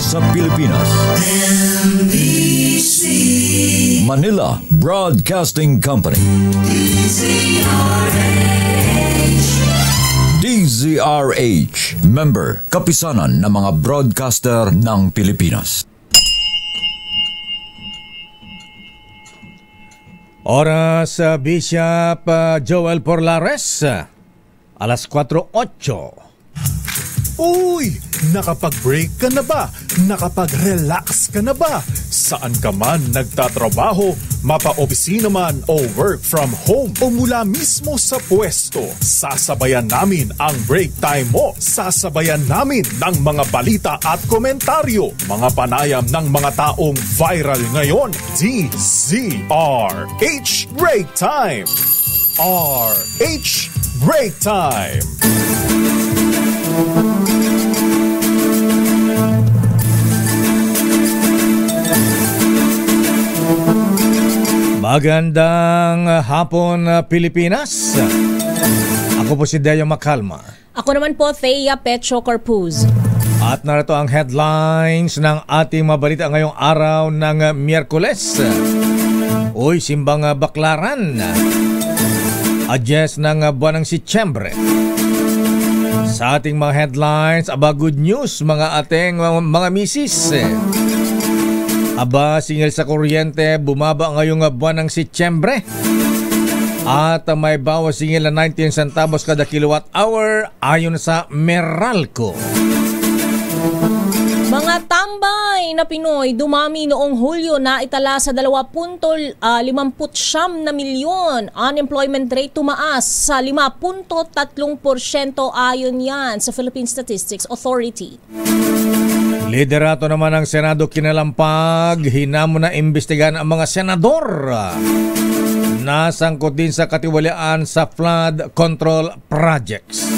sa Pilipinas. NBC Manila Broadcasting Company. DZRH, member kapisanan ng mga broadcaster ng Pilipinas. Oras Bishop Joel Porlares, alas 4:08. Uy! Nakapag-break ka na ba? Nakapag-relax ka na ba? Saan ka man nagtatrabaho, mapa-opisina man o work from home o mula mismo sa pwesto, sasabayan namin ang break time mo. Sasabayan namin ng mga balita at komentaryo, mga panayam ng mga taong viral ngayon. DZRH Break Time! RH Break Time! Magandang hapon, Pilipinas. Ako po si Deo Macalma. Ako naman po, Thea Petro Corpuz. At narito ang headlines ng ating mabalita ngayong araw ng Miyerkules. Uy, simbang baklaran. Adjes ng buwan ng Setyembre. Sa ating mga headlines, good news mga ating mga misis. Singil sa kuryente, bumaba ngayong buwan ng Setyembre. At may bawas singil na 19 centavos kada kilowatt hour ayon sa Meralco. Mga tambay na Pinoy dumami noong Hulyo na itala sa 2.59 na milyon. Unemployment rate tumaas sa 5.3% ayon yan sa Philippine Statistics Authority. Liderato naman ng Senado kinalampag, hinamon na imbestigahan ang mga senador. Nasangkot din sa katiwalian sa flood control projects.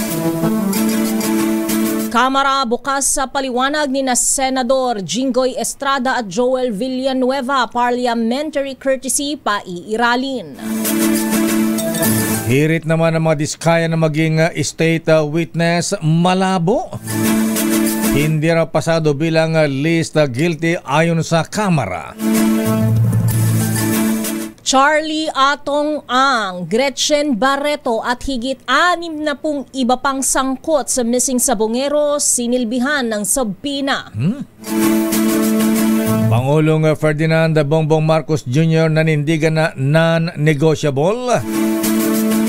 Kamara bukas sa paliwanag ni na Senador Jinggoy Estrada at Joel Villanueva, parliamentary courtesy paiiralin. Hirit naman ang mga diskaya na maging state witness malabo. Hindi raw pasado bilang list guilty ayon sa Kamara. Charlie Atong Ang, Gretchen Barreto at higit 60 iba pang sangkot sa missing sabongero sinilbihan ng subpina. Pangulong Ferdinand Bongbong Marcos Jr. nanindigan na non-negotiable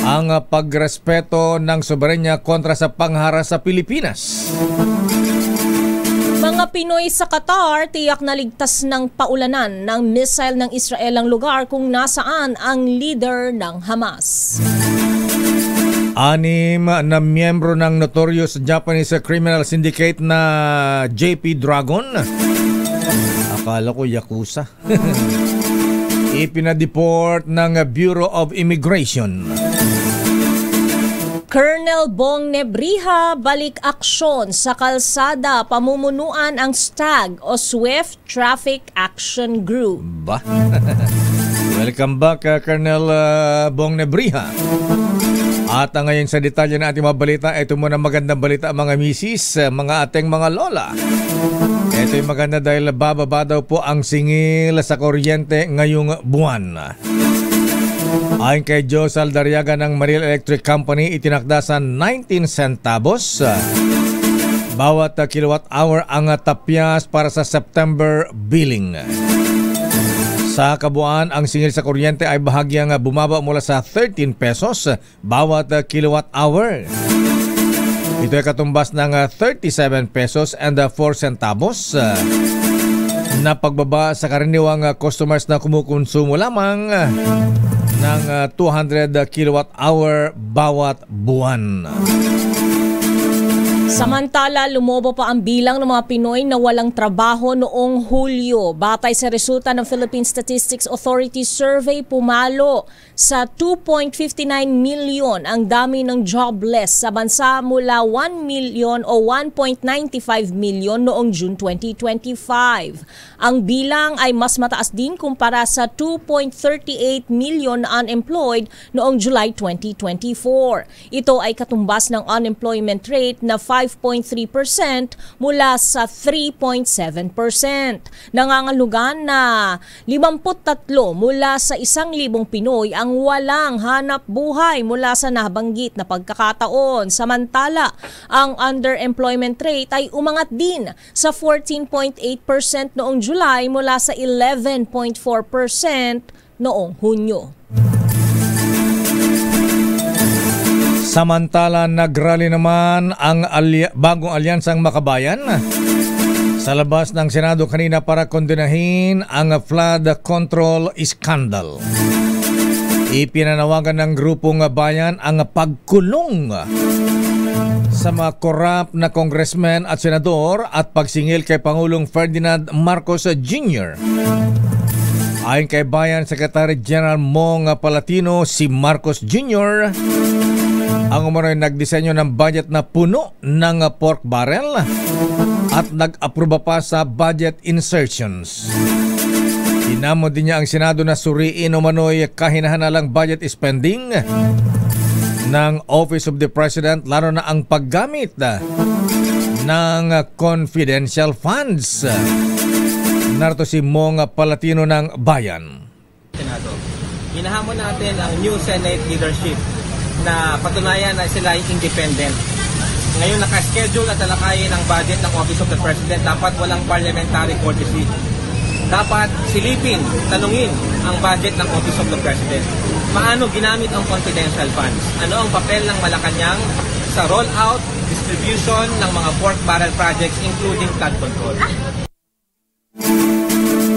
ang pagrespeto ng soberenya kontra sa panghara sa Pilipinas. Mga Pinoy sa Qatar tiyak na ligtas ng paulanan ng missile ng Israel ang lugar kung nasaan ang leader ng Hamas. 6 na miyembro ng notorious Japanese criminal syndicate na JP Dragon. Akala ko Yakuza. Ipinadeport ng Bureau of Immigration. Colonel Bong Nebriha balik aksyon sa kalsada, pamumunuan ang STAG o Swift Traffic Action Group. Welcome back, Colonel Bong Nebriha. At ngayon sa detalye na ating mga balita, ito muna magandang balita mga misis, mga ating mga lola. Ito'y maganda dahil bababa daw po ang singil sa kuryente ngayong buwan. Ayon kay Joe Saldariaga ng Manila Electric Company, itinakda sa 19 centavos bawat kilowatt hour ang tapyas para sa September billing. Sa kabuuan, ang singil sa kuryente ay bahagyang bumaba mula sa 13 pesos bawat kilowatt hour. Ito ay katumbas ng 37 pesos and 4 centavos na pagbaba sa karaniwang customers na kumukonsumo lamang ng 200 kilowatt hour bawat buwan. Samantala, lumobo pa ang bilang ng mga Pinoy na walang trabaho noong Hulyo. Batay sa resulta ng Philippine Statistics Authority survey, pumalo sa 2.59 million ang dami ng jobless sa bansa mula 1 million o 1.95 million noong June 2025. Ang bilang ay mas mataas din kumpara sa 2.38 million unemployed noong July 2024. Ito ay katumbas ng unemployment rate na 5 5.3% mula sa 3.7%. Nangangahulugan na 53 mula sa 1,000 Pinoy ang walang hanap buhay mula sa nabanggit na pagkakataon. Samantala, ang underemployment rate ay umangat din sa 14.8% noong July mula sa 11.4% noong Hunyo. Samantala, nagrally naman ang bagong alyansang Makabayan sa labas ng Senado kanina para kondenahin ang flood control scandal. Ipinanawagan ng grupong bayan ang pagkulong sa mga korap na congressman at senador at pagsingil kay Pangulong Ferdinand Marcos Jr. Ayon kay Bayan Secretary General Mong Palatino, si Marcos Jr. ang umano'y nagdisenyo ng budget na puno ng pork barrel at nag-aproba pa sa budget insertions. Hinamon din niya ang Senado na suriin umano'y kahinahanalang budget spending ng Office of the President, lalo na ang paggamit ng confidential funds. Narito si Mong Palatino ng Bayan. Senado, hinahamon natin ang new Senate leadership na patunayan na sila ay independent. Ngayon nakaschedule at talakayin ang budget ng Office of the President. Dapat walang parliamentary courtesy. Dapat silipin, tanungin ang budget ng Office of the President. Paano ginamit ang confidential funds? Ano ang papel ng Malacanang sa roll-out, distribution ng mga pork barrel projects including flood control?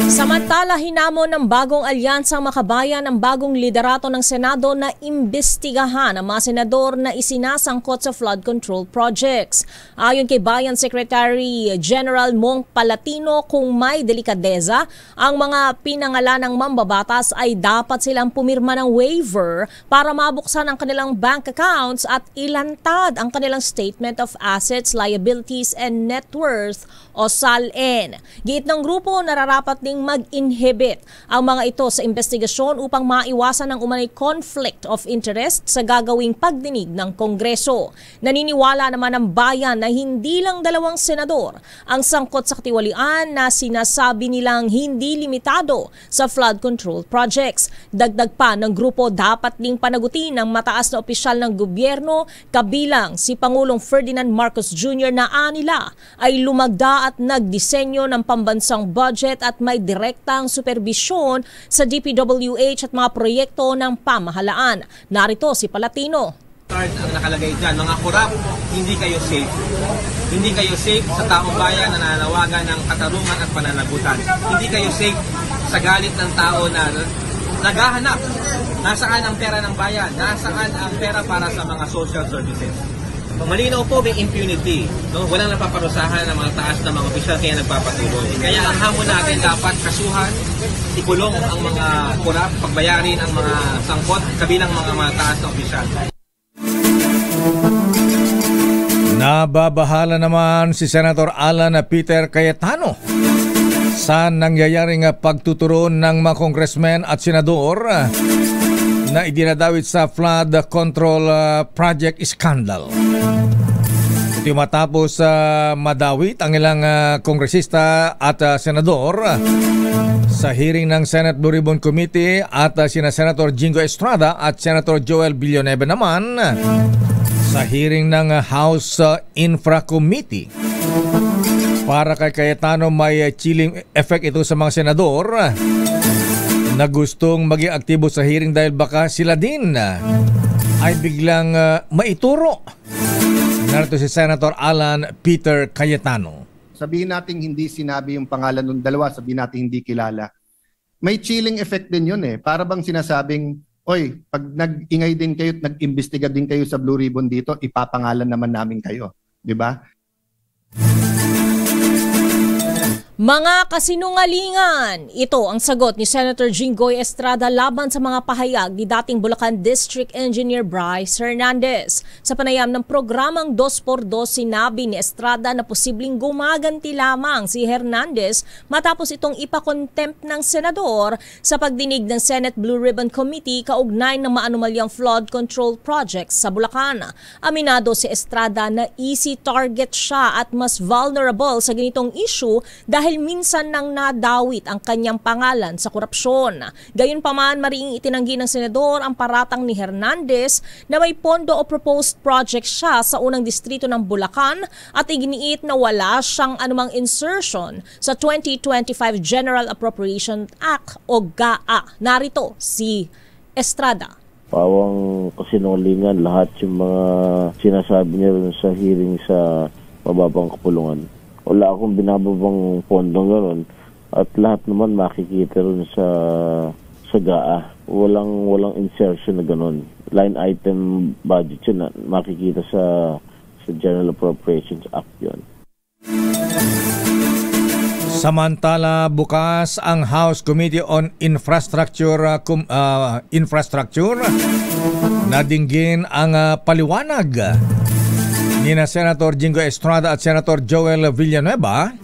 Samantala, hinamon ng bagong alyansang Makabayan ang bagong liderato ng Senado na imbestigahan ang mga senador na isinasangkot sa flood control projects. Ayon kay Bayan Secretary General Mong Palatino, kung may delikadeza, ang mga pinangalanang mambabatas ay dapat silang pumirma ng waiver para mabuksan ang kanilang bank accounts at ilantad ang kanilang Statement of Assets, Liabilities and Net Worth o SALN. Giit ng grupo, nararapat ding mag-inhibit ang mga ito sa investigasyon upang maiwasan ang umanay conflict of interest sa gagawing pagdinig ng Kongreso. Naniniwala naman ang bayan na hindi lang 2 senador ang sangkot sa katiwalian na sinasabi nilang hindi limitado sa flood control projects. Dagdag pa ng grupo, dapat ding panagutin ng mataas na opisyal ng gobyerno kabilang si Pangulong Ferdinand Marcos Jr. na anila ay lumagda at nagdisenyo ng pambansang budget at may direktang superbisyon sa DPWH at mga proyekto ng pamahalaan. Narito si Palatino. Ang nakalagay dyan, mga kurap, hindi kayo safe. Hindi kayo safe sa taong bayan na nananawagan ng katarungan at pananagutan. Hindi kayo safe sa galit ng tao na naghahanap. Nasaan ang pera ng bayan? Nasaan ang pera para sa mga social services? Malinaw po, may impunity. No? Walang napaparusahan ng mga taas na mga opisyal kaya nagpapatuloy. Kaya ang hamon natin dapat kasuhan, ikulong ang mga kurap, pagbayarin ang mga sangkot, kabilang mga taas na opisyal. Nababahala naman si Senator Alan Peter Cayetano sa nangyayaring pagtuturon ng mga congressmen at senador na idinadawit sa flood control project scandal. Ito matapos madawit ang ilang kongresista at senador sa hearing ng Senate Blue Ribbon Committee at sina Senator Jingo Estrada at Senator Joel Villanueva naman sa hearing ng House Infra Committee. Para kay Cayetano, may chilling effect ito sa mga senador na gustong maging aktibo sa hearing dahil baka sila din ay biglang maituro. Narito si Senator Alan Peter Cayetano. Sabihin natin hindi sinabi yung pangalan ng dalawa, sabihin natin hindi kilala. May chilling effect din yun eh. Para bang sinasabing, oy, pag nag-ingay din kayo at nag-imbestiga din kayo sa Blue Ribbon dito, ipapangalan naman namin kayo. Di ba? Mga kasinungalingan! Ito ang sagot ni Senator Jinggoy Estrada laban sa mga pahayag ni dating Bulacan District Engineer Bryce Hernandez. Sa panayam ng programang 2x2, sinabi ni Estrada na posibleng gumaganti lamang si Hernandez matapos itong ipakontempt ng senador sa pagdinig ng Senate Blue Ribbon Committee kaugnay ng maanumalyang flood control projects sa Bulacan. Aminado si Estrada na easy target siya at mas vulnerable sa ganitong issue dahil minsan nang nadawit ang kanyang pangalan sa korupsyon. Gayunpaman, mariing itinanggi ng senador ang paratang ni Hernandez na may pondo o proposed project siya sa unang distrito ng Bulacan at iginiit na wala siyang anumang insertion sa 2025 General Appropriation Act o GAA. Narito si Estrada. Pawang kasinungalingan lahat yung mga sinasabi niya rin sa hearing sa mababang kapulungan. Wala akong binababang pondong gano'n at lahat naman makikita rin sa GAA. Walang insertion na gano'n. Line item budget yun, makikita sa General Appropriations Act yun. Samantala, bukas ang House Committee on Infrastructure nadinggin ang paliwanag ni Senator Jinggoy Estrada at Senator Joel Villanueva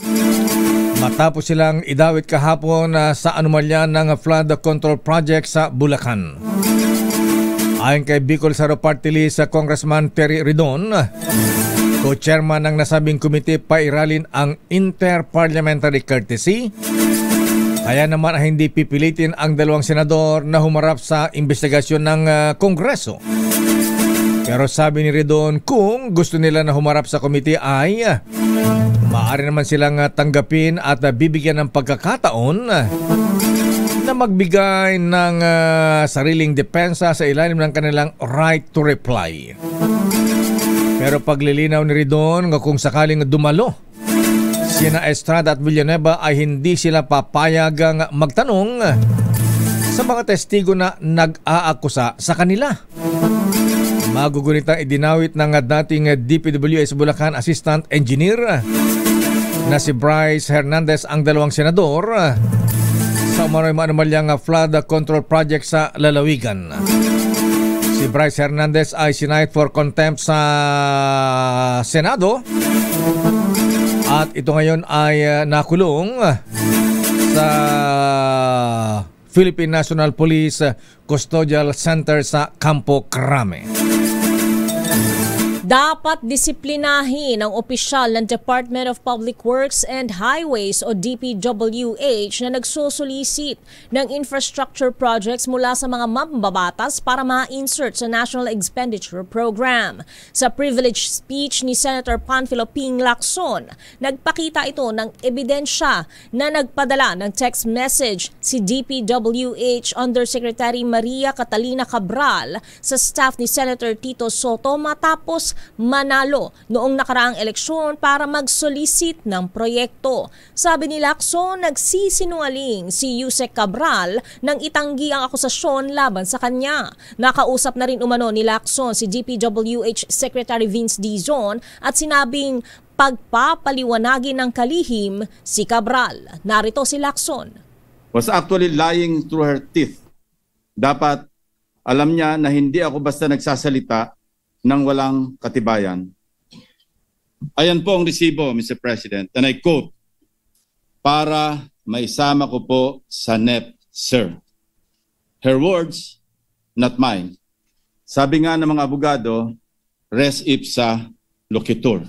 matapos silang idawit kahapon sa anomalya ng flood control project sa Bulacan. Ayon kay Bicol Saro Party List Congressman Terry Ridon, co-chairman ng nasabing komite, pairalin ang inter-parliamentary courtesy. Kaya naman hindi pipilitin ang dalawang senador na humarap sa investigasyon ng Kongreso. Pero sabi ni Ridon, kung gusto nila na humarap sa komite ay maaari naman silang tanggapin at bibigyan ng pagkakataon na magbigay ng sariling depensa sa ilalim ng kanilang right to reply. Pero paglilinaw ni Ridon kung sakaling dumalo sina Estrada at Villanueva ay hindi sila papayagang magtanong sa mga testigo na nag-aakusa sa kanila. Magugunitang idinawit ng dating DPWH Bulacan Assistant Engineer na si Bryce Hernandez ang dalawang senador sa anomalyang flood control project sa Lalawigan. Si Bryce Hernandez ay sinight for contempt sa Senado at ito ngayon ay nakulong sa Philippine National Police Custodial Center sa Campo Crame. Dapat disiplinahin ang opisyal ng Department of Public Works and Highways o DPWH na nagsusulisit ng infrastructure projects mula sa mga mambabatas para ma-insert sa National Expenditure Program. Sa privilege speech ni Senator Panfilo Ping Lacson, nagpakita ito ng ebidensya na nagpadala ng text message si DPWH Undersecretary Maria Catalina Cabral sa staff ni Senator Tito Soto matapos manalo noong nakaraang eleksyon para mag-solicit ng proyekto. Sabi ni Lacson, nagsisinungaling si Yusek Cabral nang itanggi ang akusasyon laban sa kanya. Nakausap na rin umano ni Lacson si DPWH Secretary Vince Dizon at sinabing pagpapaliwanagin ng kalihim si Cabral. Narito si Lacson. Was actually lying through her teeth. Dapat alam niya na hindi ako basta nagsasalita ng walang katibayan. Ayan po ang resibo, Mr. President, and I quote, para maisama ko po sa NEP, sir. Her words, not mine. Sabi nga ng mga abogado, res ipsa loquitur.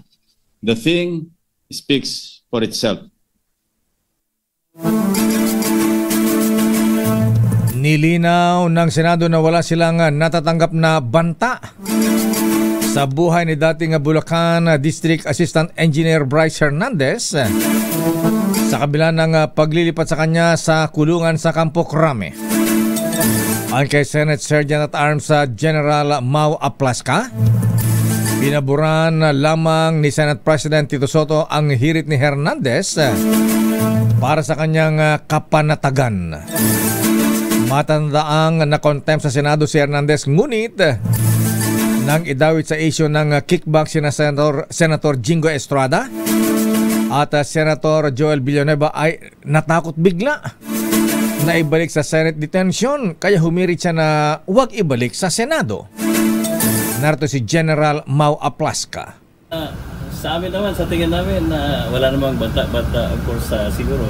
The thing speaks for itself. Nilinaw ng Senado na wala silang natatanggap na banta sa buhay ni dating Bulacan District Assistant Engineer Bryce Hernandez sa kabila ng paglilipat sa kanya sa kulungan sa Campo Crame. Ayon kay Senate Sergeant at Arms General Mau Aplasca, pinaburan lamang ni Senate President Tito Soto ang hirit ni Hernandez para sa kanyang kapanatagan. Matandaang na-contempt sa Senado si Hernandez, ngunit nang idawit sa issue ng kickback sina Senator Jinggoy Estrada At Senator Joel Villanueva ay natakot bigla na ibalik sa Senate detention, kaya humirit siya na huwag ibalik sa Senado. Narito si General Mau Aplasca. Sa amin naman, sa tingin namin, wala namang banta, but of course siguro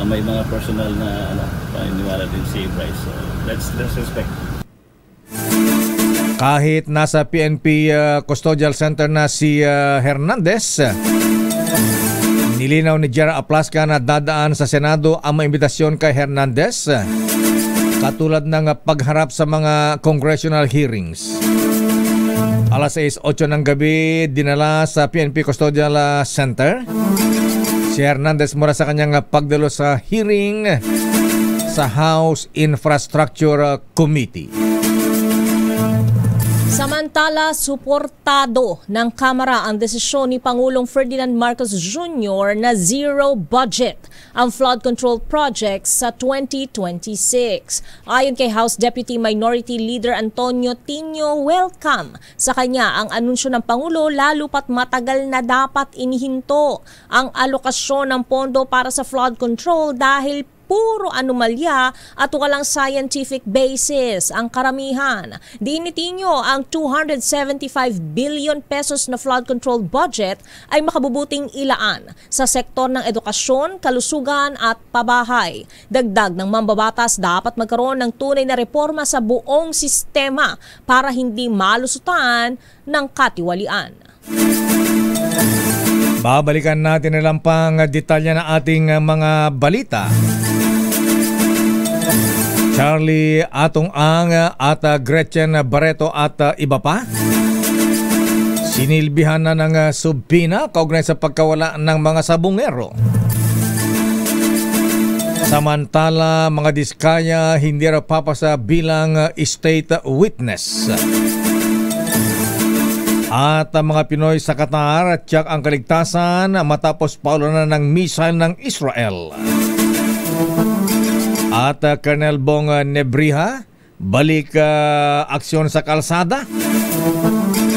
may mga personal na paniniwala din si Bryce. So let's respect. Kahit nasa PNP Custodial Center na si Hernandez, nilinaw ni General Aplasca na dadaan sa Senado ang mga imbitasyon kay Hernandez, katulad ng pagharap sa mga congressional hearings. Alas 6:08 ng gabi, dinala sa PNP Custodial Center si Hernandez mula sa kanyang pagdalo sa hearing sa House Infrastructure Committee. Samantala, suportado ng Kamara ang desisyon ni Pangulong Ferdinand Marcos Jr. na zero budget ang flood control projects sa 2026. Ayon kay House Deputy Minority Leader Antonio Tino, welcome sa kanya ang anunsyo ng Pangulo, lalo pat matagal na dapat inihinto ang alokasyon ng pondo para sa flood control dahil puro anomalya at walang scientific basis ang karamihan. Dinitinyo ang 275 billion pesos na flood control budget ay makabubuting ilaan sa sektor ng edukasyon, kalusugan at pabahay. Dagdag ng mambabatas, dapat magkaroon ng tunay na reforma sa buong sistema para hindi malusutan ng katiwalian. Babalikan natin nilang pang detalya na ating mga balita. Charlie Atong Ang at Gretchen Barreto at iba pa sinilbihan na ng subpina kaugnay sa pagkawala ng mga sabungero. Samantala, mga diskaya hindi raw papasa bilang state witness. At ang mga Pinoy sa Qatar tiyak ang kaligtasan matapos paulanan ng missile ng Israel. At Colonel Bong Nebriha, balik aksyon sa kalsada.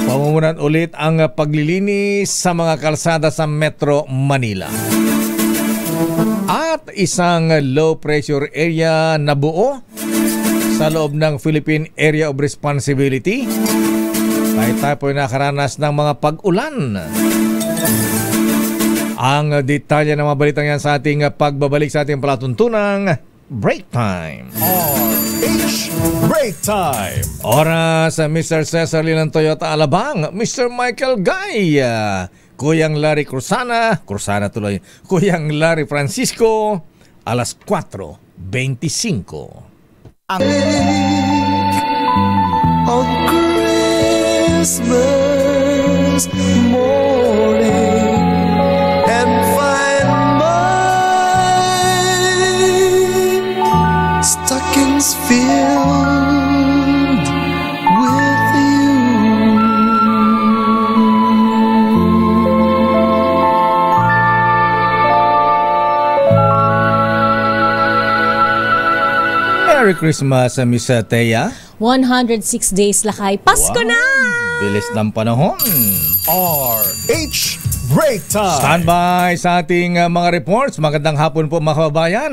Pamumunan ulit ang paglilinis sa mga kalsada sa Metro Manila. At isang low pressure area na buo sa loob ng Philippine Area of Responsibility. Kahit tayo po'y nakaranas ng mga pag-ulan. Ang detalye ng mga balitang yan sa ating pagbabalik sa ating palatuntunang Break Time. RH Break Time. Oras sa Mr. Cesar Lilang Toyota Alabang, Mr. Michael Guy, Kuyang Larry Cruzana tuloy, Kuyang Larry Francisco, alas 4:25. Ang of Christmas morning and find stockings filled with you. Merry Christmas, Miss Thea. 106 days lakay. Pasko na! Bilis ng panahon. RH Break Time. Standby sa ating mga reports. Magandang hapon po mga kababayan.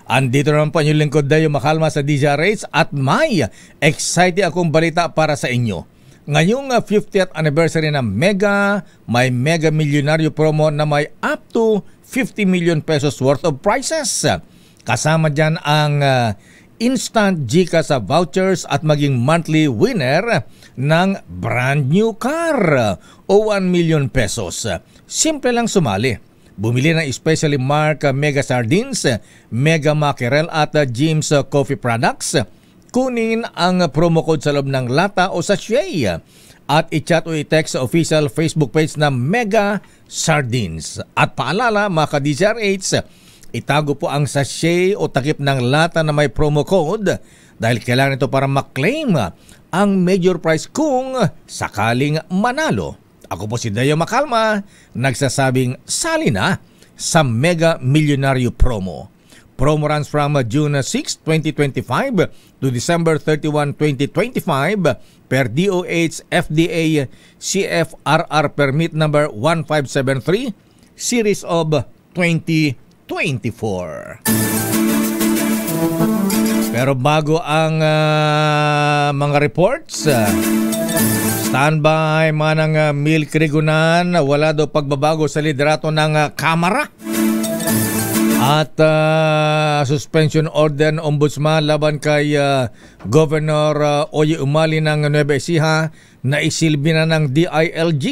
Andito naman po ang lingkod Dayo Makalma sa DZRH at may exciting akong balita para sa inyo. Ngayong 50th anniversary ng Mega, may Mega Milyonaryo promo na may up to 50 million pesos worth of prizes. Kasama dyan ang instant GCash vouchers at maging monthly winner ng brand new car o 1 million pesos. Simple lang sumali. Bumili ng especially mark Mega Sardines, Mega Mackerel at Jim's Coffee Products. Kunin ang promo code sa loob ng lata o sachet at i-chat o i-text sa official Facebook page na Mega Sardines. At paalala mga ka-DZRH, itago po ang sachet o takip ng lata na may promo code dahil kailangan ito para maklaim ang major prize kung sakaling manalo. Ako po si Dayo Makalma, nagsasabing sali na sa Mega Milyonaryo Promo. Promo runs from June 6, 2025 to December 31, 2025 per DOH FDA CFRR Permit number 1573 series of 2024. Pero bago ang mga reports, standby manang Mil Krigunan, wala daw pagbabago sa liderato ng Kamara. At suspension order ng ombudsman laban kay Governor Oye Umali ng Nueva Ecija na isilbi na ng DILG.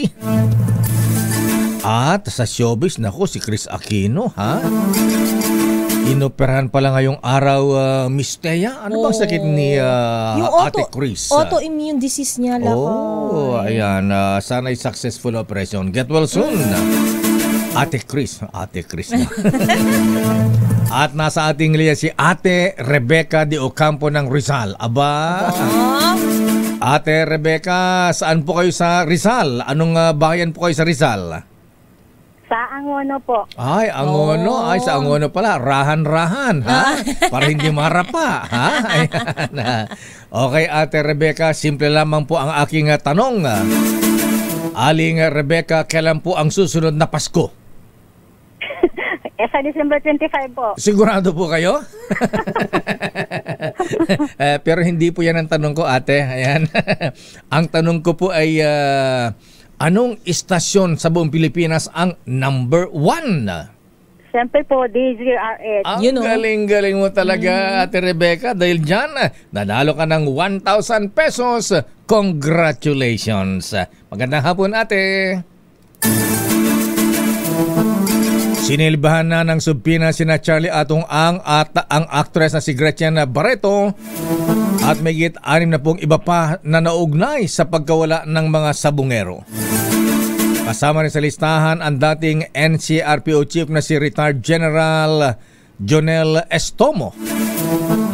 At sa showbiz, naku, si Chris Aquino, ha? Inoperahan pala ngayong araw, Miss Thea. Ano bang sakit ni Ate Chris? Autoimmune disease niya lang. Ayan. Sana'y successful operation. Get well soon. Ate Chris. Na. At nasa ating liya si Ate Rebecca de Ocampo ng Rizal. Aba. Ate Rebecca, saan po kayo sa Rizal? Anong bayan po kayo sa Rizal? Sa Angono po. Ay, Angono. Ay, sa Angono pala. Rahan-rahan, ha? Para hindi marapa, ha? Ayan. Okay, Ate Rebecca, simple lamang po ang aking tanong. Aling Rebecca, kailan po ang susunod na Pasko? Sa December 25 po. Sigurado po kayo? Pero hindi po yan ang tanong ko, ate. Ayan. Ang tanong ko po ay... anong istasyon sa buong Pilipinas ang number 1? Siyempre po, DZRH. Ang galing-galing mo talaga, Ate Rebecca. Dahil dyan, nanalo ka ng 1,000 pesos. Congratulations. Magandang hapon, ate. Sinilbahan na ng subpina sina Charlie Atong Ang at ang actress na si Gretchen Barreto at mayigit 6 na pong iba pa na naugnay sa pagkawala ng mga sabungero. Kasama rin sa listahan ang dating NCRPO chief na si retired General Jonel Estomo.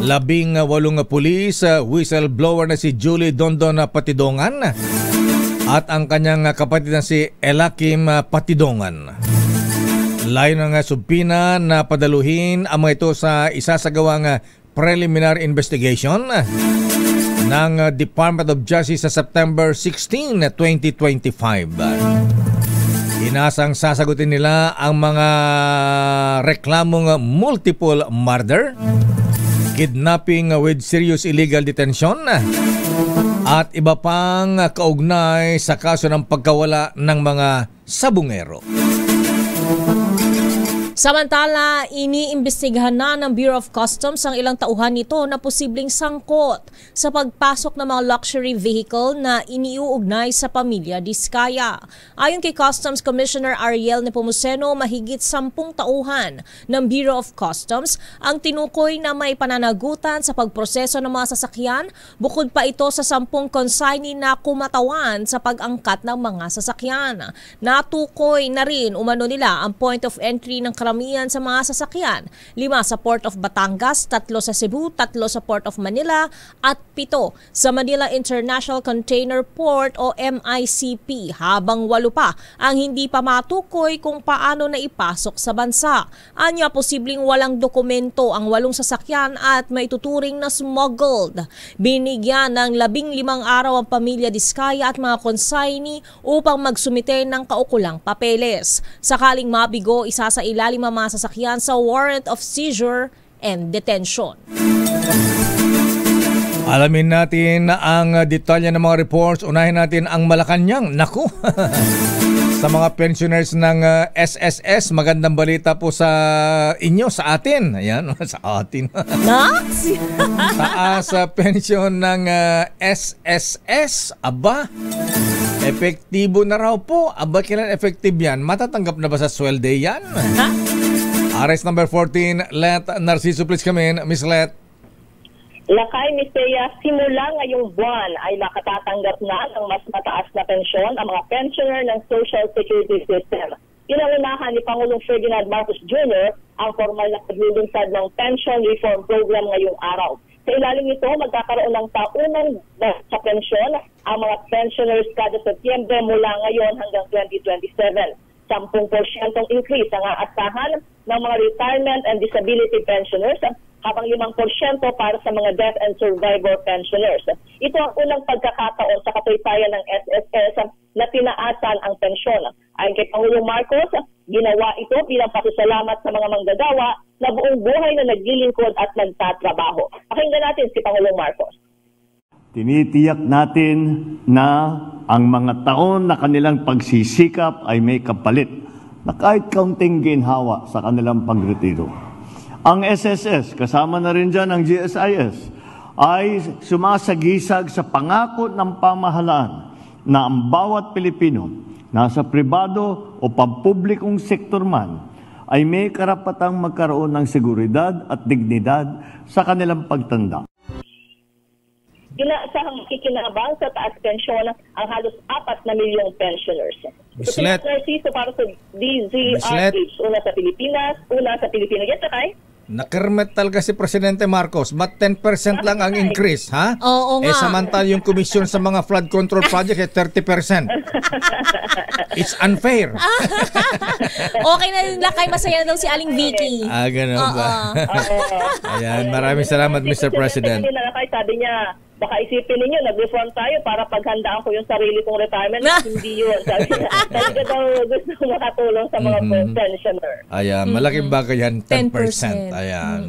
18 pulis, whistleblower na si Julie Dondon Patidongan at ang kanyang kapatid na si Elakim Patidongan. Layo ng subpina na padaluhin ang mga ito sa isasagawang preliminary investigation ng Department of Justice sa September 16, 2025. Inasang sasagutin nila ang mga reklamong multiple murder, kidnapping with serious illegal detention, at iba pang kaugnay sa kaso ng pagkawala ng mga sabungero. Samantala, iniimbestigahan na ng Bureau of Customs ang ilang tauhan nito na posibleng sangkot sa pagpasok ng mga luxury vehicle na iniuugnay sa pamilya Diskaya. Ayon kay Customs Commissioner Ariel Nepomuceno, mahigit 10 tauhan ng Bureau of Customs ang tinukoy na may pananagutan sa pagproseso ng mga sasakyan, bukod pa ito sa 10 consignee na kumatawan sa pag-angkat ng mga sasakyan. Natukoy na rin umano nila ang point of entry ng karamihan sa mga sasakyan, 5 sa Port of Batangas, 3 sa Cebu, 3 sa Port of Manila at 7 sa Manila International Container Port o MICP, habang 8 pa ang hindi pa matukoy kung paano na ipasok sa bansa. Anya, posibleng walang dokumento ang 8 sasakyan at may tuturing na smuggled. Binigyan ng 15 araw ang pamilya Diskaya at mga consignee upang magsumite ng kaukulang papeles. Sakaling mabigo, isa sa ilalim ang mga sasakyan sa warrant of seizure and detention. Alamin natin ang detalye ng mga reports. Unahin natin ang Malacanang. Naku! Sa mga pensioners ng SSS, magandang balita po sa inyo, sa atin. Ayan, sa atin. Taas sa pension ng SSS. Aba, epektibo na raw po. Aba, kailan effective yan? Matatanggap na ba sa sweldo yan? Arrest number 14, Let Narciso, please come in. Miss Let. Lakay, Ms. Thea, simula ngayong buwan ay nakatatanggap na ng mas mataas na pensyon ang mga pensioner ng Social Security System. Inaunahan ni Pangulong Ferdinand Marcos Jr. ang formal na paglulunsad ng Pension Reform Program ngayong araw. Sa ilalim nito, magkakaroon ng taunang sa pensyon ang mga pensioners kada Setyembre mula ngayon hanggang 2027. 10% increase ang aasahan ng mga retirement and disability pensioners, habang 5% para sa mga death and survivor pensioners. Ito ang unang pagkakataon sa kapaypayan ng SSS na tinaasan ang pensyon. Ayon kay Pangulong Marcos, Ginawa ito bilang pasasalamat sa mga manggagawa na buong buhay na naglilingkod at nagtatrabaho. Pakinggan natin si Pangulong Marcos. Tinitiyak natin na ang mga taon na kanilang pagsisikap ay may kapalit na kahit kaunting ginhawa sa kanilang pagretiro. Ang SSS, kasama na rin dyan ang GSIS, ay sumasagisag sa pangako ng pamahalaan na ang bawat Pilipino, nasa pribado o pampublikong sektor man, ay may karapatang magkaroon ng seguridad at dignidad sa kanilang pagtanda. Inaasahang makikinabang sa taas pensyon ang halos 4 na milyong pensioners. Ito Bislet. Narciso para sa DZRH. Una sa Pilipinas, una sa Pilipino. Yes, Takay? Nakirmet talaga si Presidente Marcos. Ba't 10% lang ang increase, ha? Oo nga. Samantala yung komisyon sa mga flood control project ay 30%. It's unfair. Okay na din lakay, masaya na daw si Aling Vicky. Ganun ba? Ayan, maraming salamat, Mr. President. Sabi niya, baka isipin ninyo, nag-reform tayo para paghandaan ko yung sarili kong retirement. Hindi yun. Sabi niya, talaga daw gusto makatulong sa mga pensioner. Ayan, malaking bagay yan, 10%. Ayan.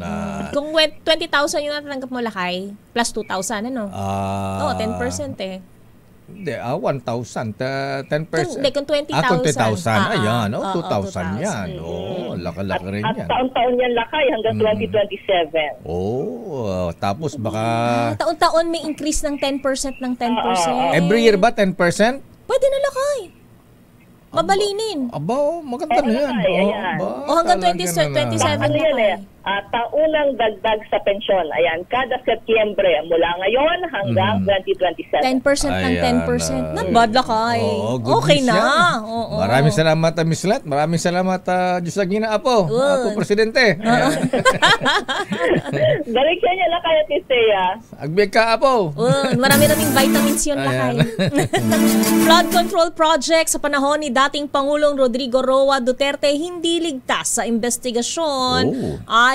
Kung 20,000 yung natatanggap mo lakay, plus 2,000, ano? 10% eh. Hindi, 1,000. 10%. Hindi, kung 20,000. Kung 20,000. Ayan, 2,000 yan. 2,000. Laki-laki rin yan. At taon-taon yan lakay hanggang 2027. Tapos baka... Taon-taon may increase ng 10% ng 10%. Every year ba 10%? Pwede na lakay. Mabalinin. Aba, maganda na yan. Hanggang 2027 ano yun eh? Taunang dagdag sa pensyon. Ayan, kada Setyembre mula ngayon hanggang 2027. 10% ng 10%. Not bad lakay. Okay na. Maraming salamat, Miss Let. Maraming salamat, Diyos Agina Apo. Apo Presidente. Balik siya niya lakay at Istea. Agbig ka, Apo. Maraming vitamins yun lakay. Flood control project sa panahon ni dating Pangulong Rodrigo Roa Duterte hindi ligtas sa investigasyon.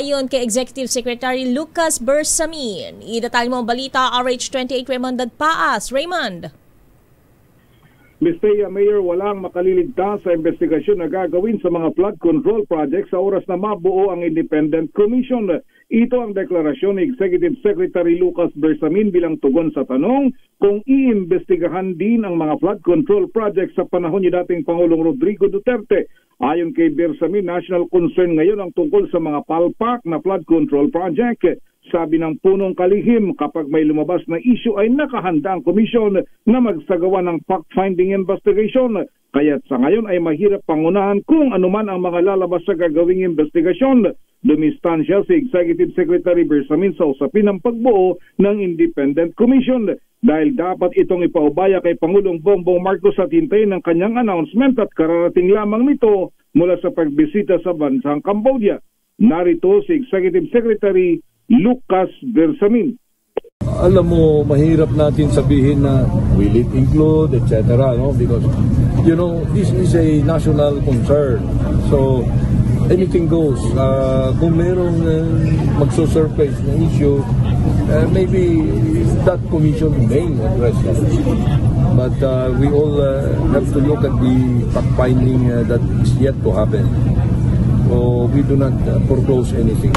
Ayon kay Executive Secretary Lucas Bersamin. Idetalye mo ang balita, RH28 Raymond Dadpaas. Raymond. Mr. Mayor, walang makaliligtas sa investigasyon na gagawin sa mga flood control projects sa oras na mabuo ang Independent Commission. Ito ang deklarasyon ni Executive Secretary Lucas Bersamin bilang tugon sa tanong kung iimbestigahan din ang mga flood control projects sa panahon ni dating Pangulong Rodrigo Duterte. Ayon kay Bersamin, national concern ngayon ang tungkol sa mga palpak na flood control project. Sabi ng punong kalihim, kapag may lumabas na issue ay nakahanda ang komisyon na magsagawa ng fact-finding investigation. Kaya't sa ngayon ay mahirap pangunahan kung anuman ang mga lalabas sa gagawing investigasyon. Dumistansya si Executive Secretary Bersamin sa usapin ng pagbuo ng Independent Commission dahil dapat itong ipaubaya kay Pangulong Bongbong Marcos at hintayin ng kanyang announcement at kararating lamang nito mula sa pagbisita sa bansang Cambodia. Narito si Executive Secretary Lucas Bersamin. Alam mo, mahirap natin sabihin na will it include, etc. No? Because, you know, this is a national concern. So, anything goes. Kung merong magso-surface na issue, maybe that commission may address it. But we all have to look at the fact-finding that is yet to happen. So, we do not foreclose anything.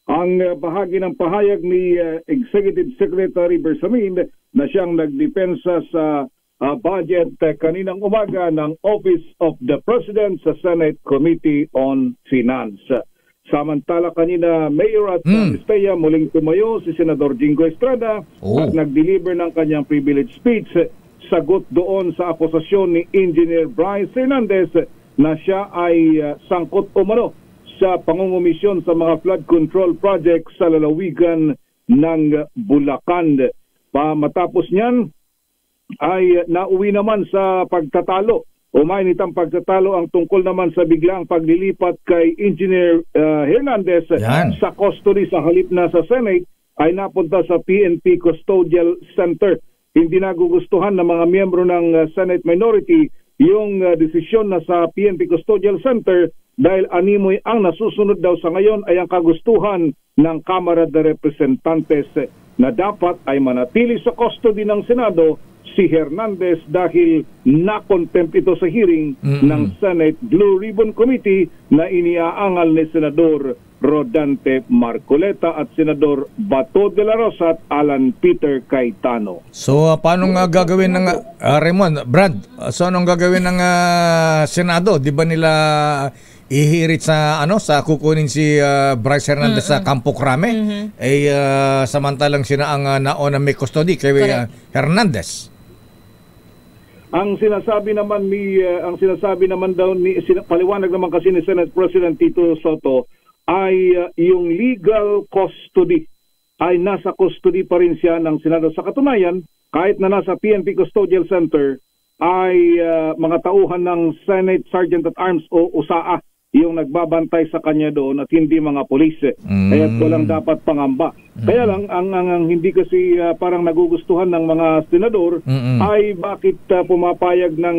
Ang bahagi ng pahayag ni Executive Secretary Bersamin na siyang nagdepensa sa budget kaninang umaga ng Office of the President sa Senate Committee on Finance. Samantala kanina, Mayor at Istea, muling tumayo si Senador Jingo Estrada at nag-deliver ng kanyang privilege speech, sagot doon sa akusasyon ni Engineer Bryce Hernandez na siya ay sangkot umano sa pangungumisyon sa mga flood control project sa lalawigan ng Bulacan. Matapos niyan ay nauwi naman sa pagtatalo. Umainit ang pagtatalo ang tungkol naman sa biglang paglilipat kay Engineer Hernandez sa custody sa halip na sa Senate ay napunta sa PNP Custodial Center. Hindi nagugustuhan ng mga miyembro ng Senate minority yung desisyon na sa PNP Custodial Center dahil animoy ang nasusunod daw sa ngayon ay ang kagustuhan ng Kamara de Representantes. na dapat ay manatili sa custody ng Senado si Hernandez dahil na-contempt ito sa hearing ng Senate Blue Ribbon Committee na iniaangal ni Senador Rodante Marcoleta at Senador Bato de la Rosa at Alan Peter Cayetano. So paano nga gagawin ng Raymond, Brad? So anong gagawin ng Senado? Di ba nila ihirit sa sa kukunin si Bryce Hernandez sa Campo Crame? Samantalang sina ang naona may custody kay Hernandez. Ang sinasabi naman daw ni paliwanag naman kasi ni Senate President Tito Soto ay yung legal custody ay nasa custody pa rin siya ng Senado. Sa katunayan, kahit na nasa PNP Custodial Center ay mga tauhan ng Senate Sergeant at Arms o USAA yung nagbabantay sa kanya doon at hindi mga pulis. Kaya walang dapat pangamba. Kaya lang, ang hindi kasi parang nagugustuhan ng mga senador ay bakit pumapayag na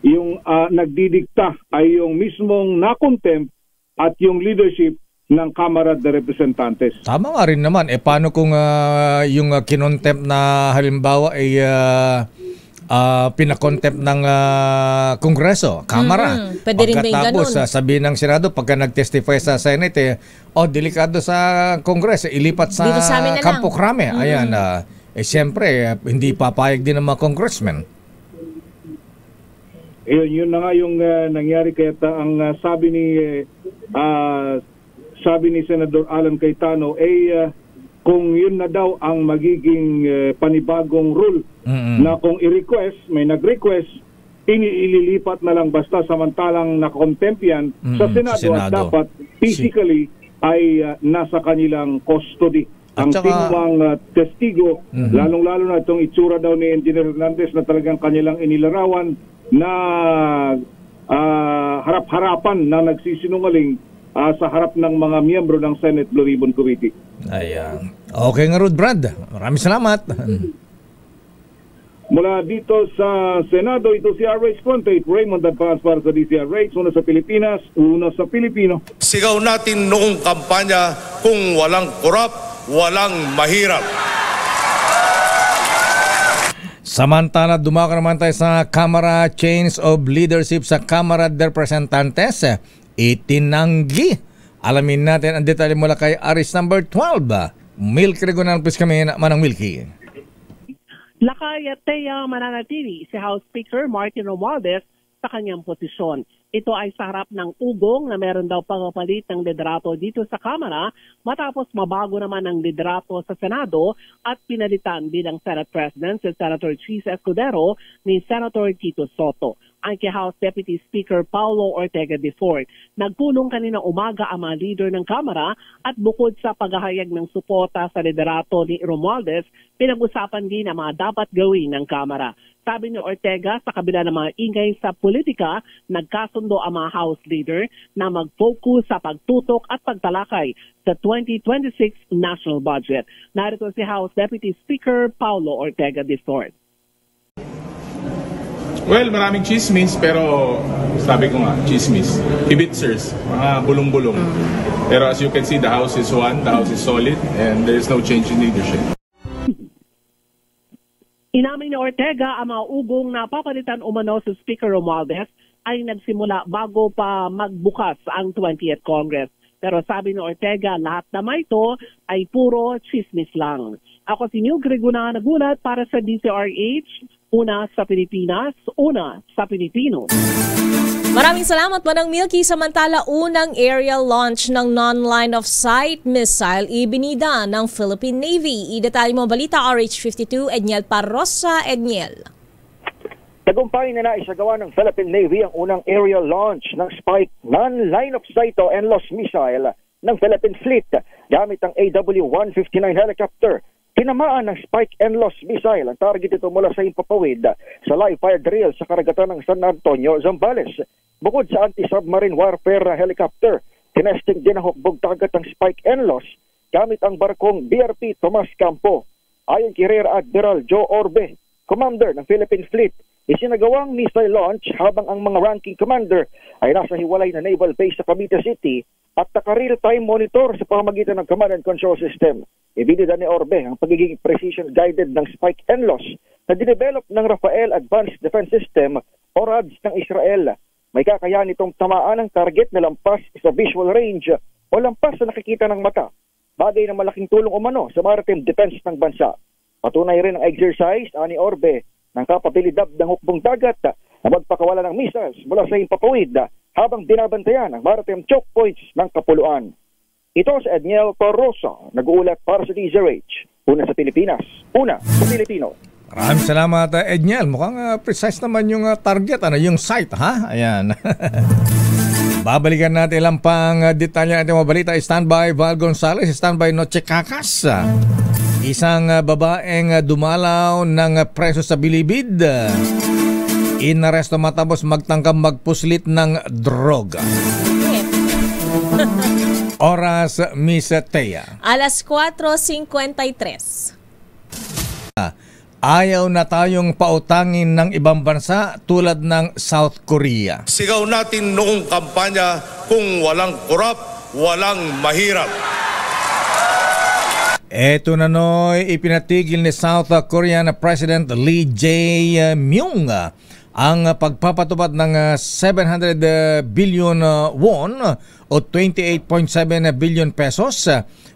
yung nagdidikta ay yung mismong na-contempt at yung leadership ng Kamara de Representantes. Tama nga rin naman. Paano kung yung kinontempt na halimbawa ay pinakontempt ng Kongreso, Kamara. Pwede rin ba yung ganun? Pagkatapos sabihin ng Senado, pagka nag-testify sa Senate, delikado sa Kongreso, ilipat sa Campo Crame. Ayan, siyempre, hindi papayag din ng mga congressmen. Yun na nga yung nangyari kaya ang sabi ni Senador Alan Cayetano kung yun na daw ang magiging panibagong rule na kung i-request, may nag-request, ililipat na lang basta samantalang na-contempt yan sa Senado at dapat physically ay nasa kanilang custody. Ang tingwang testigo, lalong-lalo na itong itsura daw ni Engineer Hernandez na talagang kanilang inilarawan na harap-harapan na nagsisinungaling sa harap ng mga miyembro ng Senate Blue Ribbon Committee. Ayan. Okay nga Rod, Brad. Maraming salamat. Mula dito sa Senado, ito si RH Contate, Raymond Advance para sa DCRH, una sa Pilipinas, una sa Pilipino. Sigaw natin noong kampanya kung walang korap, walang mahirap. Samantala, dumako naman tayo sa Kamara Change of Leadership sa Kamara de Representantes. Itinanggi. Alamin natin ang detalye mula kay Aris number 12. Milky Regonan, please kami manang Milky. Lakay at Teya mananatili si House Speaker Martin Romualdez sa kanyang posisyon. Ito ay sa harap ng ugong na meron daw pagpapalit ng liderato dito sa Kamara matapos mabago naman ang liderato sa Senado at pinalitan bilang Senate President si Senator Chis Escudero ni Senator Tito Soto. Ang kay House Deputy Speaker Paulo Ortega IV. Nagpulong kanina umaga ang mga leader ng Kamara at bukod sa paghahayag ng suporta sa liderato ni Romualdez, pinag-usapan din ang mga dapat gawin ng Kamara. Sabi ni Ortega, sa kabila ng mga ingay sa politika, nagkasundo ang mga House leader na mag-focus sa pagtutok at pagtalakay sa 2026 national budget. Narito si House Deputy Speaker Paulo Ortega IV. Well, maraming chismis, pero sabi ko nga, chismis. Kibitzers, mga bulong-bulong. Pero as you can see, the House is one, the House is solid, and there is no change in leadership. Inamin ni Ortega ang mga ugong na papalitan umano sa Speaker Romualdez ay nagsimula bago pa magbukas ang 20th Congress. Pero sabi ni Ortega, lahat naman ito ay puro chismis lang. Ako si New Greguna nagulat para sa DCRH, una sa Pilipinas, una sa Pilipino. Maraming salamat Manang Milky. Samantala, unang aerial launch ng non-line of sight missile ibinida ng Philippine Navy. Idetalye mo balita RH52, Edniel Parrosa. Edniel. Tagumpay na naisagawa ng Philippine Navy ang unang aerial launch ng Spike non-line of sight o NLOS missile ng Philippine Fleet gamit ang AW-159 helicopter. Tinamaan ng Spike NLOS missile ang target ito mula sa Himpapawid sa live-fire drill sa karagatan ng San Antonio, Zambales. Bukod sa anti-submarine warfare helicopter, tinesting din ang hukbog dagat ng Spike NLOS gamit ang barkong BRP Tomas Campo. Ayon kay Rear Admiral Joe Orbe, Commander ng Philippine Fleet, isinagawang missile launch habang ang mga ranking commander ay nasa hiwalay na naval base sa Cavite City at naka-real-time monitor sa pamamagitan ng command and control system. Ibinida ni Orbe ang pagiging precision-guided ng spike and loss na dinevelop ng Rafael Advanced Defense System o RADS ng Israel. May kakayahan itong tamaan ng target na lampas sa visual range o lampas sa nakikita ng mata. Bagay na malaking tulong umano sa maritime defense ng bansa. Patunay rin ang exercise ani Orbe ng kapabilidad ng hukbong dagat na magpakawala ng missiles mula sa himpapawid habang binabantayan ang maritime choke points ng kapuluan. Ito si Edniel Torrosa, nag-uulat para sa DZRH. Una sa Pilipinas, una sa Pilipino. Maraming salamat, Edniel. Mukhang precise naman yung target, yung site, ha? Ayan. Babalikan natin lang pang detalye natin mga balita. Standby Val Gonzales, standby Noche Cacas. Isang babaeng dumalaw ng preso sa Bilibid. Inaresto matapos magtangkang magpuslit ng droga. Oras, Miss Thea. Alas 4:53. Ayaw na tayong pautangin ng ibang bansa tulad ng South Korea. Sigaw natin noong kampanya, kung walang korap, walang mahirap. Eto na noy, ipinatigil ni South Korean President Lee Jae-myung ang pagpapatupad ng 700 billion won o 28.7 billion pesos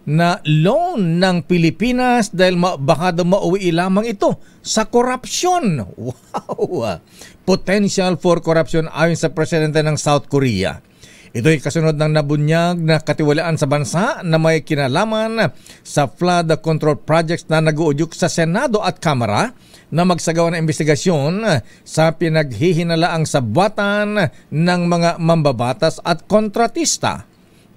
na loan ng Pilipinas dahil baka daw mauwi lamang ito sa korupsyon. Wow! Potential for corruption ayon sa presidente ng South Korea. Ito'y kasunod ng nabunyag na katiwalaan sa bansa na may kinalaman sa flood control projects na nag-uudyok sa Senado at Kamara na magsagawa ng investigasyon sa pinaghihinalaang sabwatan ng mga mambabatas at kontratista.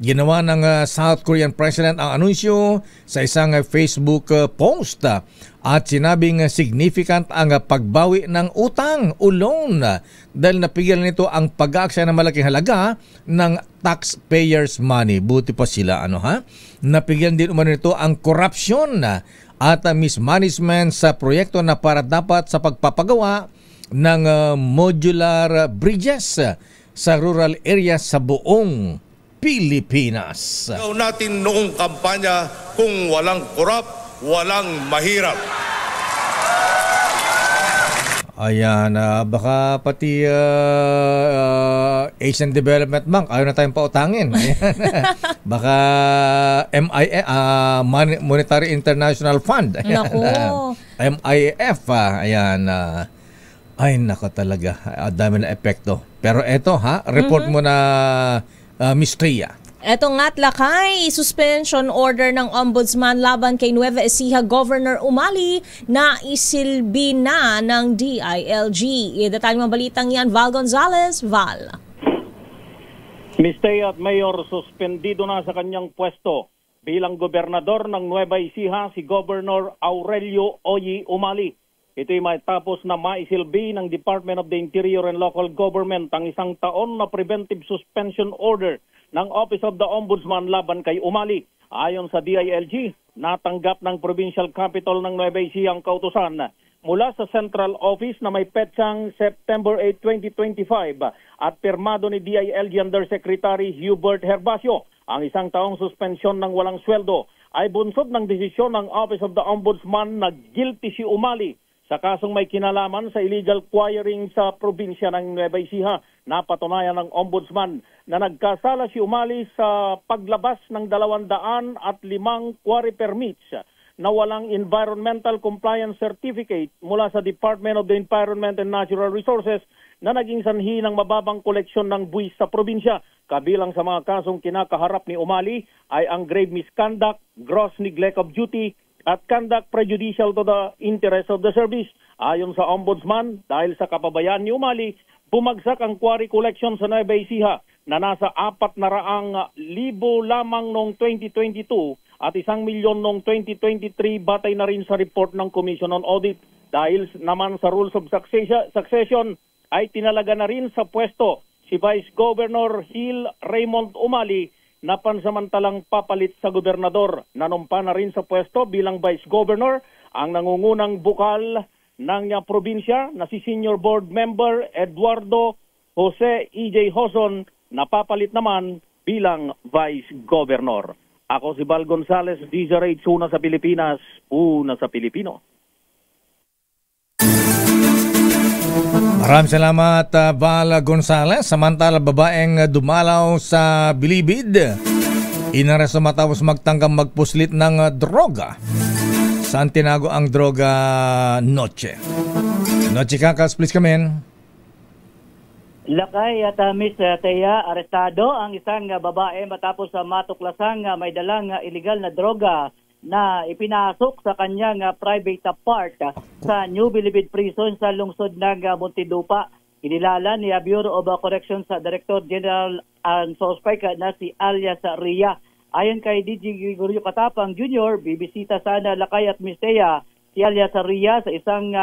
Ginawa ng South Korean President ang anunsyo sa isang Facebook post at sinabing significant ang pagbawi ng utang o loan dahil napigilan nito ang pag-aaksaya ng malaking halaga ng taxpayers' money. Buti pa sila, Napigilan din umano nito ang korupsyon at mismanagement sa proyekto na para dapat sa pagpapagawa ng modular bridges sa rural areas sa buong Pilipinas. Sigaw natin noong kampanya, kung walang korap, walang mahirap. Ayan, baka pati Asian Development Bank ayaw na tayong pautangin. Baka MIF, Monetary International Fund. Nako. MIF, ayan. Ay, nako talaga. Dami na epekto. Pero eto, report mo na Miss Thea. Eto nga't lakay, suspension order ng Ombudsman laban kay Nueva Ecija Governor Umali na isilbi na ng DILG. Detalye mga balitang yan, Val Gonzales. Val. Miss Thea at Mayor, suspendido na sa kanyang pwesto bilang gobernador ng Nueva Ecija si Governor Aurelio Oyi Umali. Ito'y matapos na maisilbi ng Department of the Interior and Local Government ang isang taon na preventive suspension order ng Office of the Ombudsman laban kay Umali. Ayon sa DILG, natanggap ng Provincial Capital ng Nueva Ecija ang kautusan mula sa Central Office na may petsang September 8, 2025 at pirmado ni DILG Undersecretary Hubert Herbacio. Ang isang taong suspensyon ng walang sweldo ay bunsod ng desisyon ng Office of the Ombudsman na guilty si Umali sa kasong may kinalaman sa illegal quarrying sa probinsya ng Nueva Ecija. Napatunayan ng Ombudsman na nagkasala si Umali sa paglabas ng 205 quarry permits na walang environmental compliance certificate mula sa Department of the Environment and Natural Resources na naging sanhi ng mababang koleksyon ng buwis sa probinsya. Kabilang sa mga kasong kinakaharap ni Umali ay ang grave misconduct, gross neglect of duty, at conduct prejudicial to the interest of the service. Ayon sa Ombudsman, dahil sa kapabayaan ni Umali, bumagsak ang quarry collection sa Nueva Ecija na nasa 400,000 lamang noong 2022 at 1 milyon noong 2023 batay na rin sa report ng Commission on Audit. Dahil naman sa rules of succession ay tinalaga na rin sa pwesto si Vice Governor Hill Raymond Umali na pansamantalang papalit sa gobernador. Nanumpa na rin sa pwesto bilang Vice Governor ang nangungunang bukal ng probinsya na si Senior Board Member Eduardo Jose E.J. Hoson, na papalit naman bilang Vice Governor. Ako si Val Gonzales, DZRH, una sa Pilipinas, una sa Pilipino. Maraming salamat, Val Gonzales. Samantala, babaeng dumalaw sa Bilibid, inaresto matapos magtanggang magpuslit ng droga. Saan tinago ang droga? Noche Kakas, please come in. Lakay at Miss Thea, arestado ang isang babae matapos matuklasang may dalang illegal na droga na ipinasok sa kanyang private part sa New Bilibid Prison sa lungsod ng Muntinlupa. Kinilala ni Bureau of Corrections Director General ang suspect na si alias Ria. Ayon kay DJ Gregorio Katapang Jr., bibisita sana Lakay at Miss Thea si alias Ria sa isang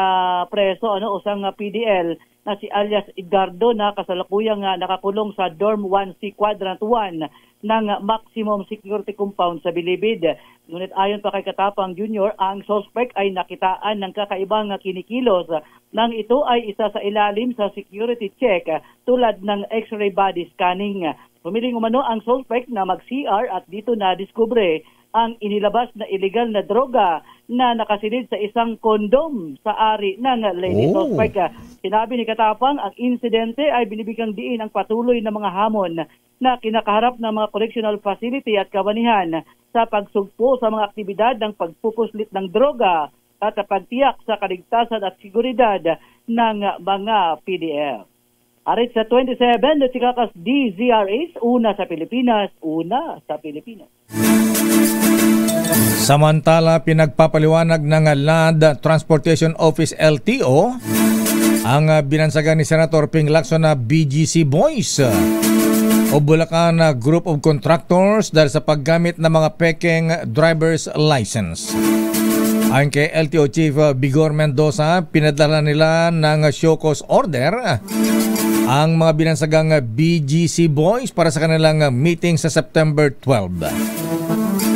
preso, isang PDL na si alias Edgardo na kasalukuyang nakakulong sa Dorm 1C Quadrant 1 ng Maximum Security Compound sa Bilibid. Ngunit ayon pa kay Katapang Jr., ang suspect ay nakitaan ng kakaibang kinikilos nang ito ay isa sa ilalim sa security check tulad ng X-ray body scanning. Pumiling umano ang suspect na mag-CR at dito na diskubre ang inilabas na illegal na droga na nakasilid sa isang kondom sa ari ng lady suspect. Sinabi ni Katapang, ang insidente ay binibigyang diin ang patuloy na mga hamon na kinakaharap ng mga correctional facility at kabanihan sa pagsugpo sa mga aktibidad ng pagpupuslit ng droga at pagtiyak sa kaligtasan at seguridad ng mga PDL. Arit sa 27, at sikakas DZRH, una sa Pilipinas, una sa Pilipinas. Samantala, pinagpapaliwanag ng Land Transportation Office LTO ang binansagan ni Senator Ping Lacson na BGC Boys o Bulacan Group of Contractors dahil sa paggamit ng mga pekeng driver's license. Ayon kay LTO Chief Bigor Mendoza, pinadala nila ng show cause order ang mga binansagang BGC Boys para sa kanilang meeting sa September 12.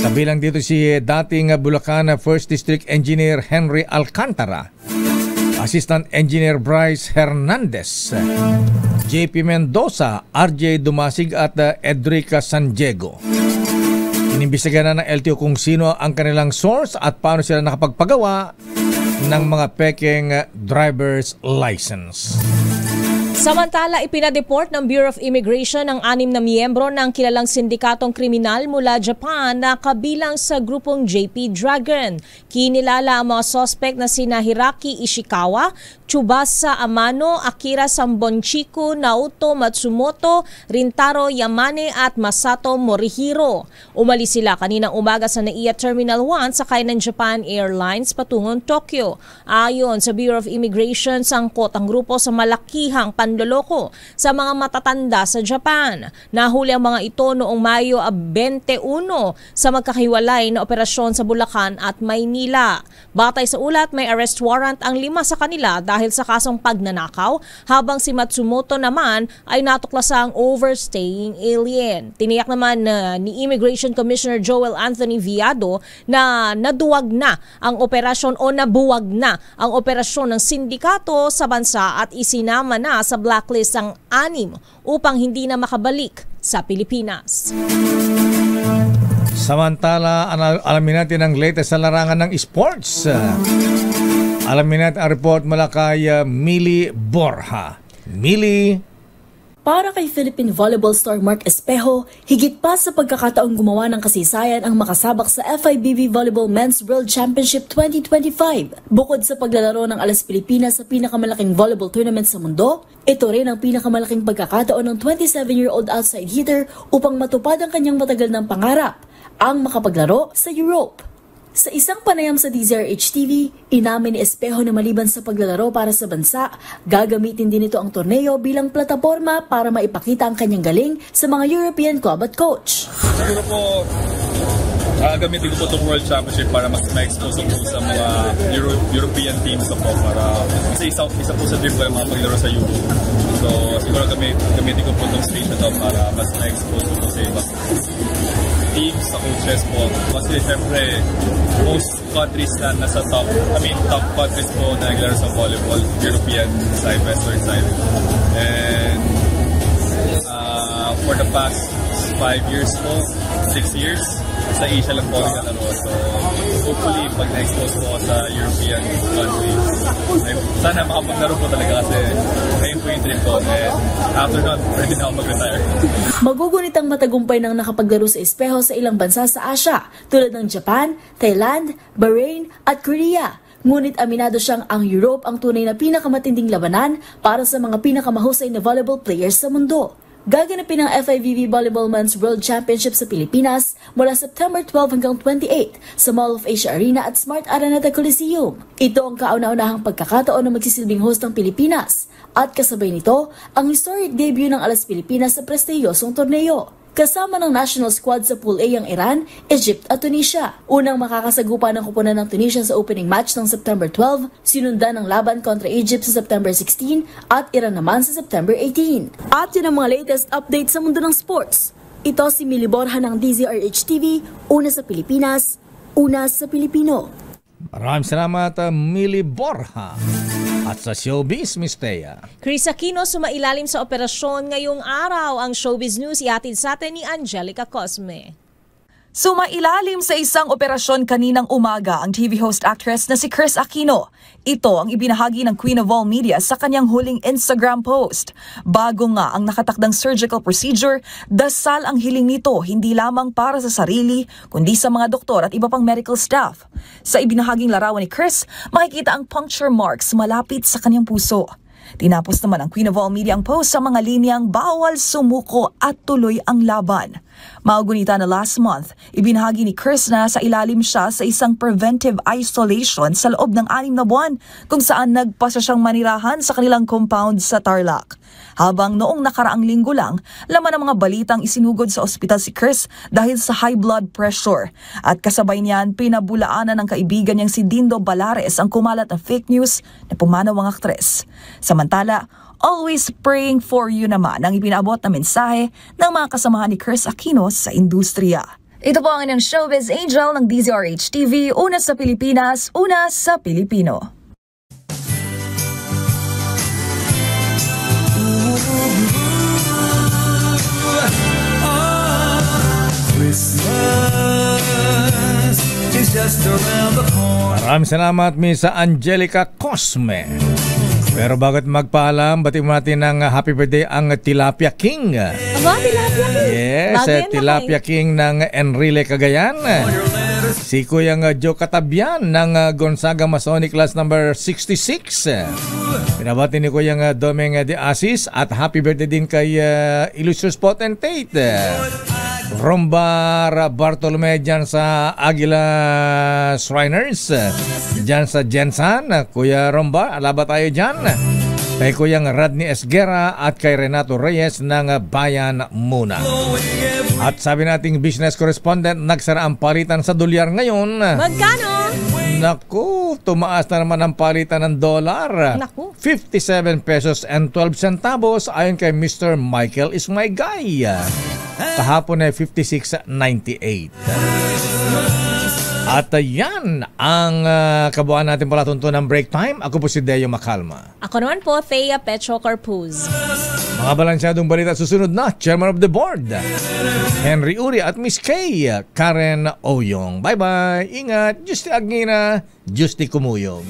Kabilang dito si dating Bulacan 1st District Engineer Henry Alcantara, Assistant Engineer Bryce Hernandez, JP Mendoza, RJ Dumasig at Edrica San Diego. Inimbestigahan na ng LTO kung sino ang kanilang source at paano sila nakapagpagawa ng mga pekeng driver's license. Samantala, ipinadeport ng Bureau of Immigration ang 6 na miyembro ng kilalang sindikatong kriminal mula Japan na kabilang sa grupong JP Dragon. Kinilala ang mga suspect na sina Hiraki Ishikawa, Tsubasa Amano, Akira Sambonchiku, Naoto Matsumoto, Rintaro Yamane at Masato Morihiro. Umalis sila kaninang umaga sa NAIA Terminal 1 sakay ng Japan Airlines patungong Tokyo. Ayon sa Bureau of Immigration, sangkot ang grupo sa malakihang panloloko sa mga matatanda sa Japan. Nahuli ang mga ito noong Mayo 21 sa magkakahiwalay na operasyon sa Bulacan at Maynila. Batay sa ulat, may arrest warrant ang 5 sa kanila dahil sa kasong pagnanakaw, habang si Matsumoto naman ay natuklasang overstaying alien. Tiniyak naman ni Immigration Commissioner Joel Anthony Viado na nabuwag na ang operasyon ng sindikato sa bansa at isinama na sa blacklist ang 6 upang hindi na makabalik sa Pilipinas. Samantala, alamin natin ang latest sa larangan ng sports. Alamin natin ang report mula kay Mili Borja. Mili. Para kay Philippine volleyball star Mark Espejo, higit pa sa pagkakataong gumawa ng kasaysayan ang makasabak sa FIVB Volleyball Men's World Championship 2025. Bukod sa paglalaro ng Alas Pilipinas sa pinakamalaking volleyball tournament sa mundo, ito rin ang pinakamalaking pagkakataon ng 27-year-old outside hitter upang matupad ang kanyang matagal ng pangarap, ang makapaglaro sa Europe. Sa isang panayam sa DZRH TV, inamin ni Espejo na maliban sa paglalaro para sa bansa, gagamitin din ito ang torneo bilang plataforma para maipakita ang kanyang galing sa mga European club at coach. Siguro po, gagamitin ko po itong World Championship para mas ma-expose ko sa mga European teams ako para isa po sa dream ko yung mga paglaro sa Euro. So siguro gamitin ko po itong stage na ito para mas ma-expose ko sa iba teams, sa coaches po. Kasi syempre, most countries na nasa top countries po na naglaro sa volleyball, European side, Western side. And for the past 5 years po, 6 years, sa Asia lang po naglalaro. So, hopefully, pag na-expose po sa European countries, sana makapaglaro po talaga kasi ngayon po yung dream ko. And after that, pwede na ako mag-retire. Magugunit ang matagumpay ng nakapaglaro sa espeho sa ilang bansa sa Asia, tulad ng Japan, Thailand, Bahrain at Korea. Ngunit aminado siyang ang Europe ang tunay na pinakamatinding labanan para sa mga pinakamahusay na volleyball players sa mundo. Gaganapin ang FIVB Volleyball Men's World Championship sa Pilipinas mula September 12 hanggang 28 sa Mall of Asia Arena at Smart Araneta Coliseum. Ito ang kauna-unahang pagkakataon na magsisilbing host ng Pilipinas at kasabay nito ang historic debut ng Alas Pilipinas sa prestiyosong torneo. Kasama ng national squad sa Pool A ang Iran, Egypt at Tunisia. Unang makakasagupa ng kupunan ng Tunisia sa opening match ng September 12, sinundan ng laban kontra Egypt sa September 16 at Iran naman sa September 18. At yun ang mga latest updates sa mundo ng sports. Ito si Mili Borja ng DZRH TV, una sa Pilipinas, una sa Pilipino. Maraming salamat, Mili Borja. At sa showbiz, Miss Thea. Chris Aquino sumailalim sa operasyon ngayong araw. Ang showbiz news ihatid sa atin ni Angelica Cosme. Sumailalim sa isang operasyon kaninang umaga ang TV host actress na si Chris Aquino. Ito ang ibinahagi ng Queen of All Media sa kanyang huling Instagram post. Bago nga ang nakatakdang surgical procedure, dasal ang hiling nito hindi lamang para sa sarili, kundi sa mga doktor at iba pang medical staff. Sa ibinahaging larawan ni Chris, makikita ang puncture marks malapit sa kanyang puso. Tinapos naman ang Queen of All Media ang post sa mga linyang bawal sumuko at tuloy ang laban. Maugunita na last month, ibinahagi ni Chris na sa ilalim siya sa isang preventive isolation sa loob ng 6 na buwan kung saan nagpasa siyang manirahan sa kanilang compound sa Tarlac. Habang noong nakaraang linggo lang, laman ang mga balitang isinugod sa ospital si Chris dahil sa high blood pressure. At kasabay niyan, pinabulaanan ng kaibigan niyang si Dindo Balares ang kumalat na fake news na pumanaw ang aktres. Samantala, always praying for you naman ang ipinaabot na mensahe ng mga kasamahan ni Chris Aquino sa industriya. Ito po ang inyong showbiz angel ng DZRH TV, una sa Pilipinas, una sa Pilipino. Christmas is just around the corner. Maraming salamat, Miss Angelica Cosme. Pero bagat magpaalam, batiin mo natin ng happy birthday ang Tilapia King. Aba, Tilapia King? Yes, Tilapia King ng Enrile Cagayan. Si Kuyang Joe Katabian ng Gonzaga Masonic Class number 66. Pinabati ni Kuyang Domeng de Asis at happy birthday din kay Illustrious Potentate. Rombar Bartolome dyan sa Aguila Shriners, dyan sa Jensan, Kuya Rombar, alaba tayo dyan. Kay Kuyang Radney Esguera at kay Renato Reyes ng Bayan Muna. At sabi nating business correspondent, nagsara ang palitan sa dolyar ngayon. Magkano? Naku, tumaas na naman ang palitan ng dolar. Naku. 57 pesos and 12 centavos ayon kay Mr. Michael is my guy. Kahapon ay 56.98. At yan ang kabuuan natin pala tuntunan ng break time. Ako po si Deo Macalma. Ako naman po, Thea Petro Carpuz. Mga balansyadong balita susunod na, Chairman of the Board, Henry Uri at Miss Kay, Karen Oyong. Bye-bye. Ingat. Justi Agina, Justi Kumuyong.